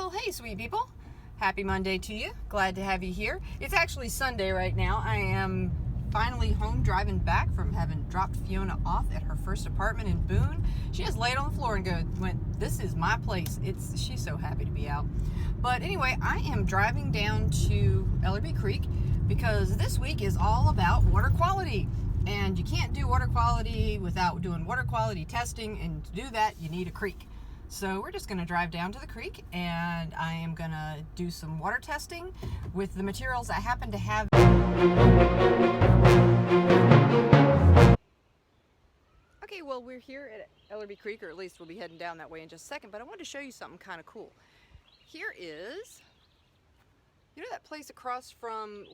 Well, hey, sweet people. Happy Monday to you. Glad to have you here. It's actually Sunday right now. I am finally home driving back from having dropped Fiona off at her first apartment in Boone. She just laid on the floor and went, "This is my place." She's so happy to be out. But anyway, I am driving down to Ellerbee Creek because this week is all about water quality. And you can't do water quality without doing water quality testing, and to do that, you need a creek. So we're just going to drive down to the creek, and I am going to do some water testing with the materials I happen to have. Okay, well, we're here at Ellerbee Creek, or at least we'll be heading down that way in just a second, but I wanted to show you something kind of cool. Here is, you know that place across from...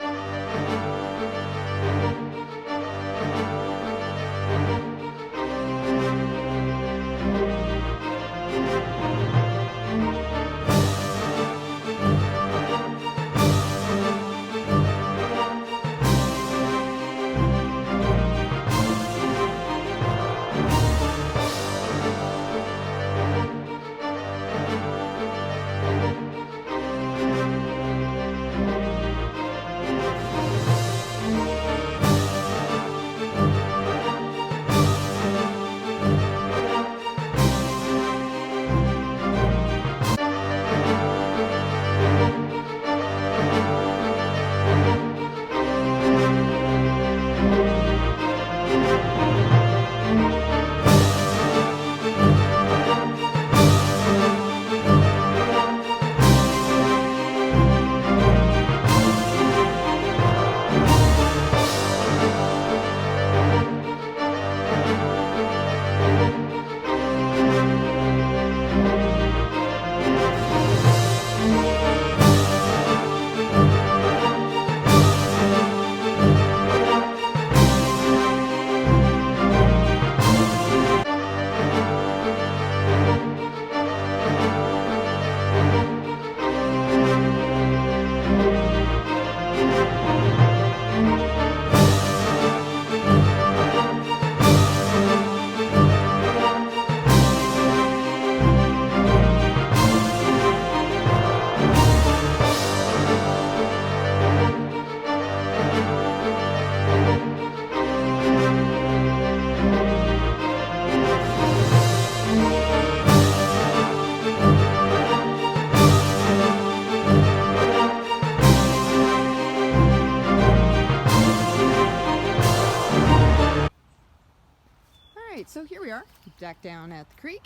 So here we are, back down at the creek.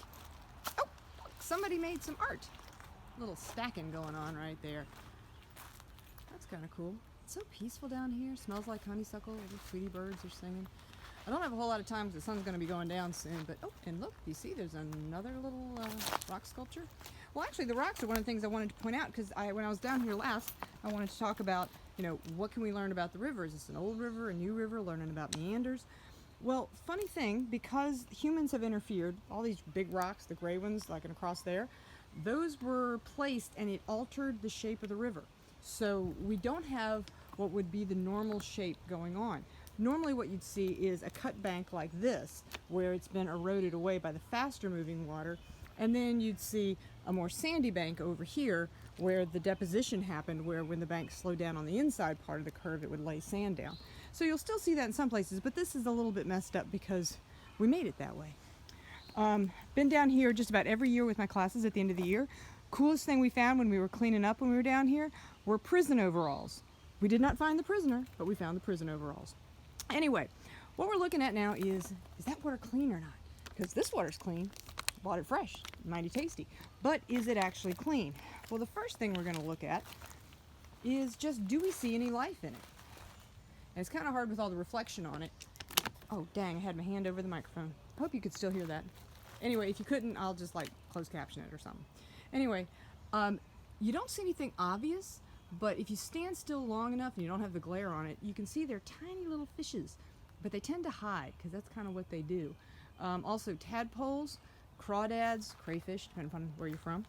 Oh, somebody made some art. A little stacking going on right there. That's kind of cool. It's so peaceful down here. Smells like honeysuckle. Little Tweety birds are singing. I don't have a whole lot of time because the sun's going to be going down soon. But oh, and look, you see there's another little rock sculpture. Well, actually, the rocks are one of the things I wanted to point out because when I was down here last, I wanted to talk about, what can we learn about the river? Is this an old river, a new river? Learning about meanders. Well, funny thing, because humans have interfered, all these big rocks, the gray ones, like across there, those were placed and it altered the shape of the river. So we don't have what would be the normal shape going on. Normally what you'd see is a cut bank like this, where it's been eroded away by the faster moving water, and then you'd see a more sandy bank over here where the deposition happened, where when the bank slowed down on the inside part of the curve, it would lay sand down. So you'll still see that in some places, but this is a little bit messed up because we made it that way. Been down here just about every year with my classes at the end of the year. Coolest thing we found when we were cleaning up when we were down here were prison overalls. We did not find the prisoner, but we found the prison overalls. Anyway, what we're looking at now is that water clean or not? Because this water's clean. Bought it fresh, mighty tasty. But is it actually clean? Well, the first thing we're going to look at is just, do we see any life in it? And it's kind of hard with all the reflection on it. Oh, dang, I had my hand over the microphone. I hope you could still hear that. Anyway, if you couldn't, I'll just close caption it or something. Anyway, you don't see anything obvious, but if you stand still long enough and you don't have the glare on it, you can see they're tiny little fishes, but they tend to hide because that's kind of what they do. Also tadpoles, crawdads, crayfish, depending on where you're from.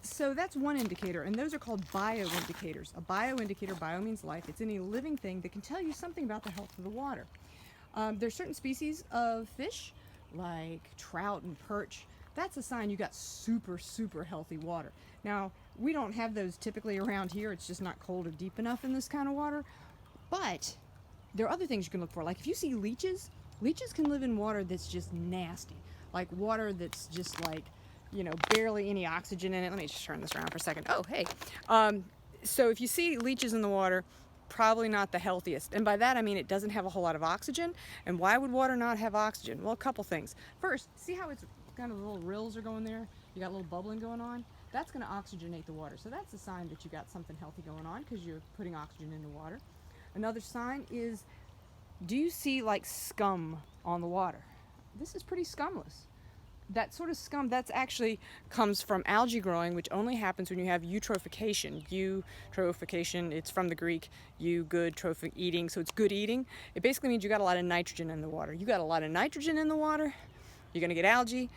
So that's one indicator, and those are called bioindicators. A bioindicator, bio means life. It's any living thing that can tell you something about the health of the water. There's certain species of fish, like trout and perch, that's a sign you got super, super healthy water. Now, we don't have those typically around here. It's just not cold or deep enough in this kind of water. But there are other things you can look for. Like if you see leeches, leeches can live in water that's just nasty. Like water that's just like, you know, barely any oxygen in it. Let me just turn this around for a second. Oh, hey. So if you see leeches in the water, probably not the healthiest. And by that I mean it doesn't have a whole lot of oxygen. And why would water not have oxygen? Well, a couple things. First, see how it's kind of little rills are going there? You got a little bubbling going on? That's going to oxygenate the water. So that's a sign that you got something healthy going on because you're putting oxygen in the water. Another sign is, do you see like scum on the water? This is pretty scumless. That sort of scum, that's actually comes from algae growing, which only happens when you have eutrophication. Eutrophication, it's from the Greek, good, trophic, eating, so it's good eating. It basically means you got a lot of nitrogen in the water. You got a lot of nitrogen in the water, you're going to get algae.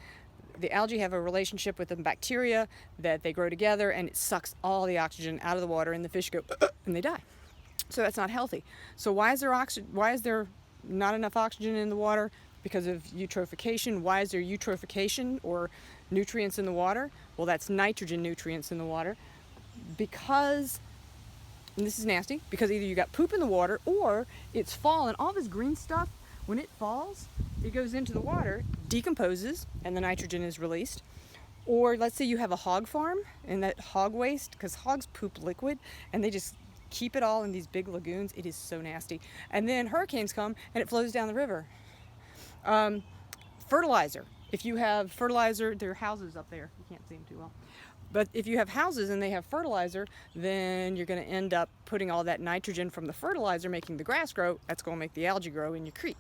The algae have a relationship with the bacteria that they grow together, and it sucks all the oxygen out of the water, and the fish go, and they die. So that's not healthy. So why is there not enough oxygen in the water? Because of eutrophication. Why is there eutrophication or nutrients in the water? Well, that's nitrogen nutrients in the water. Because, and this is nasty, because either you got poop in the water or it's fallen. All this green stuff, when it falls, it goes into the water, decomposes, and the nitrogen is released. Or let's say you have a hog farm and that hog waste, because hogs poop liquid and they just keep it all in these big lagoons. It is so nasty. And then hurricanes come and it flows down the river. Fertilizer. If you have fertilizer, there are houses up there. You can't see them too well. But if you have houses and they have fertilizer, then you're going to end up putting all that nitrogen from the fertilizer making the grass grow. That's going to make the algae grow in your creek.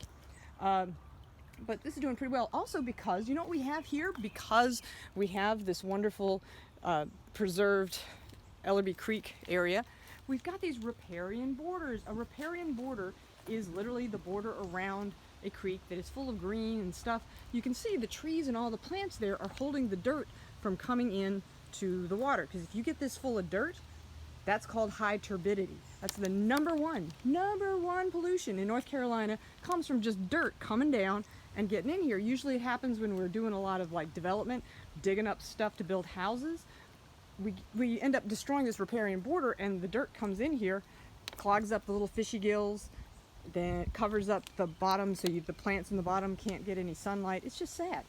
But this is doing pretty well. Also because, you know what we have here? Because we have this wonderful preserved Ellerbee Creek area, we've got these riparian borders. A riparian border is literally the border around a creek that is full of green and stuff. You can see the trees and all the plants there are holding the dirt from coming in to the water. Because if you get this full of dirt, that's called high turbidity. That's the number one pollution in North Carolina comes from just dirt coming down and getting in here. Usually it happens when we're doing a lot of like development, digging up stuff to build houses. We end up destroying this riparian border and the dirt comes in here, clogs up the little fishy gills, then it covers up the bottom so the plants in the bottom can't get any sunlight. It's just sad.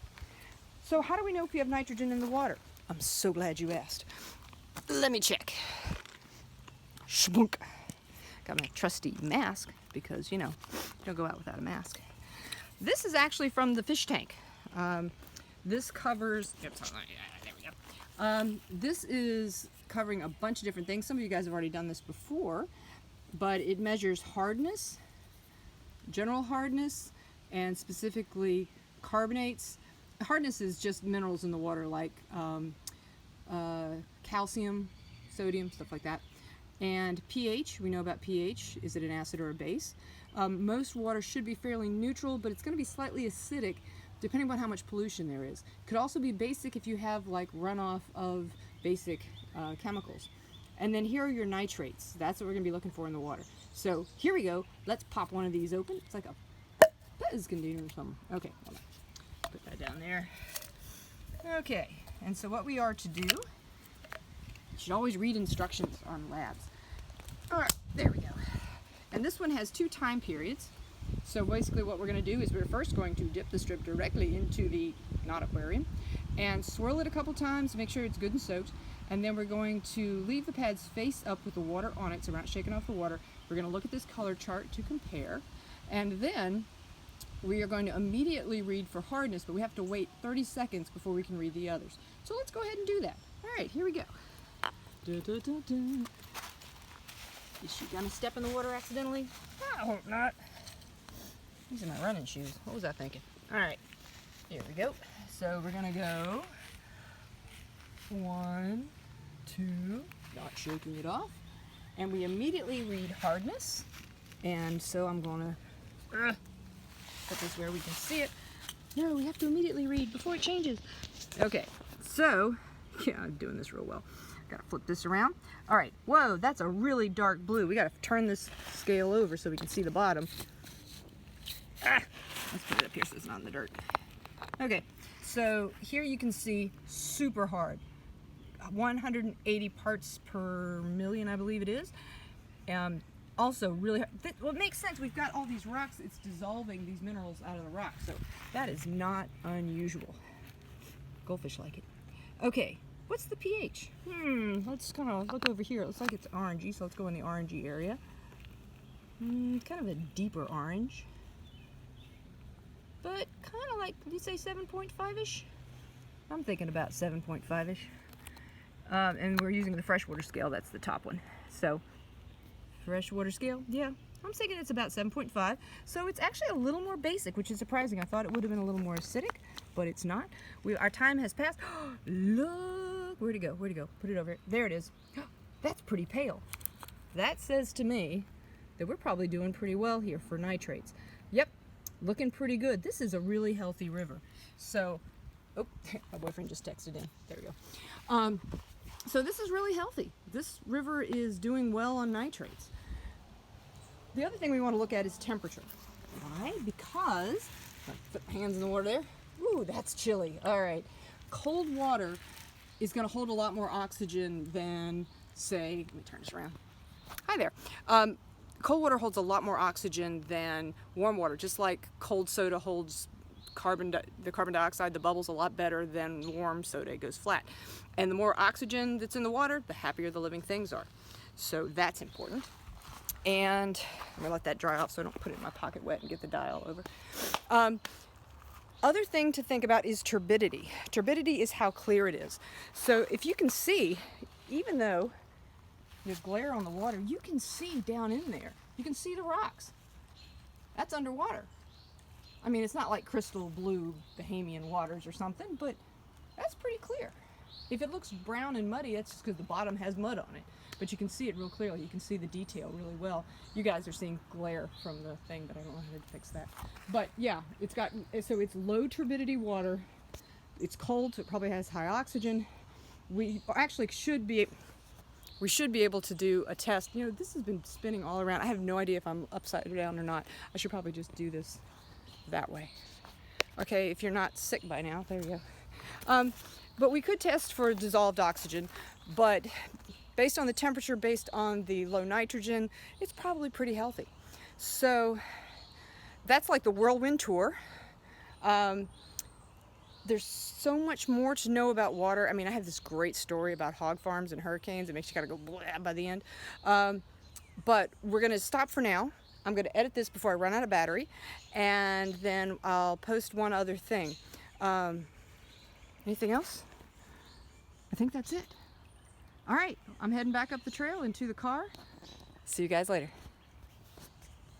So how do we know if we have nitrogen in the water? I'm so glad you asked. Let me check. Shboonk. Got my trusty mask because, you know, you don't go out without a mask. This is actually from the fish tank. This covers, there we go. This is covering a bunch of different things. Some of you guys have already done this before, but it measures hardness, general hardness, and specifically carbonates. Hardness is just minerals in the water like calcium, sodium, stuff like that. And pH, we know about pH. Is it an acid or a base? Most water should be fairly neutral, but it's going to be slightly acidic depending on how much pollution there is. Could also be basic if you have like runoff of basic chemicals. And then here are your nitrates. That's what we're going to be looking for in the water. So here we go. Let's pop one of these open. It's like a Pez container or something. Okay, hold on. Put that down there. Okay, and so what we are to do, you should always read instructions on labs. All right, there we go. And this one has 2 time periods. So basically what we're going to do is we're first going to dip the strip directly into the not aquarium and swirl it a couple times to make sure it's good and soaked. And then we're going to leave the pads face up with the water on it so we're not shaking off the water. We're going to look at this color chart to compare. And then we are going to immediately read for hardness, but we have to wait 30 seconds before we can read the others. So let's go ahead and do that. All right, here we go. Is she gonna step in the water accidentally? I hope not. These are my running shoes. What was I thinking? All right, here we go. So we're gonna go 1, 2, not shaking it off. And we immediately read hardness. And so I'm gonna put this where we can see it. No, we have to immediately read before it changes. Okay, so, yeah, I'm doing this real well. Gotta flip this around. All right, whoa, that's a really dark blue. We gotta turn this scale over so we can see the bottom. Let's put it up here so it's not in the dirt. Okay, So here you can see super hard, 180 parts per million, I believe it is. Also really hard. Well, it makes sense. We've got all these rocks. It's dissolving these minerals out of the rock, so that is not unusual. Goldfish like it. Okay, what's the pH? Let's kind of look over here. It looks like it's orangey, so let's go in the orangey area. Kind of a deeper orange, but kind of like, did you say 7.5-ish? I'm thinking about 7.5-ish. And we're using the freshwater scale. That's the top one. So freshwater scale, yeah, I'm thinking it's about 7.5. So it's actually a little more basic, which is surprising. I thought it would have been a little more acidic, but it's not. Our time has passed. Look, where'd it go? Where'd it go? Put it over. There it is. That's pretty pale. That says to me that we're probably doing pretty well here for nitrates. Yep, looking pretty good. This is a really healthy river. So, oh, my boyfriend just texted in. There we go. So this is really healthy. This river is doing well on nitrates. The other thing we want to look at is temperature. Why? Because, put my hands in the water there. Ooh, that's chilly. All right. Cold water is going to hold a lot more oxygen than, say, let me turn this around. Hi there. Cold water holds a lot more oxygen than warm water, just like cold soda holds the carbon dioxide, the bubbles, a lot better than warm soda. It goes flat. And the more oxygen that's in the water, the happier the living things are. So that's important. And I'm going to let that dry off so I don't put it in my pocket wet and get the dye all over. Other thing to think about is turbidity. Turbidity is how clear it is. So if you can see, even though there's glare on the water, you can see down in there. You can see the rocks. That's underwater. I mean, it's not like crystal blue Bahamian waters or something, but that's pretty clear. If it looks brown and muddy, that's just because the bottom has mud on it. But you can see it real clearly. You can see the detail really well. You guys are seeing glare from the thing, but I don't know how to fix that. But yeah, so it's low turbidity water. It's cold, so it probably has high oxygen. We actually should be able to do a test. You know, this has been spinning all around. I have no idea if I'm upside down or not. I should probably just do this that way. Okay, if you're not sick by now, there you go. But we could test for dissolved oxygen, but based on the temperature, based on the low nitrogen, it's probably pretty healthy. So that's like the whirlwind tour. There's so much more to know about water. I mean, I have this great story about hog farms and hurricanes. It makes you gotta go blah by the end. But we're gonna stop for now. I'm gonna edit this before I run out of battery, and then I'll post one other thing. Anything else? I think that's it. All right, I'm heading back up the trail into the car. See you guys later.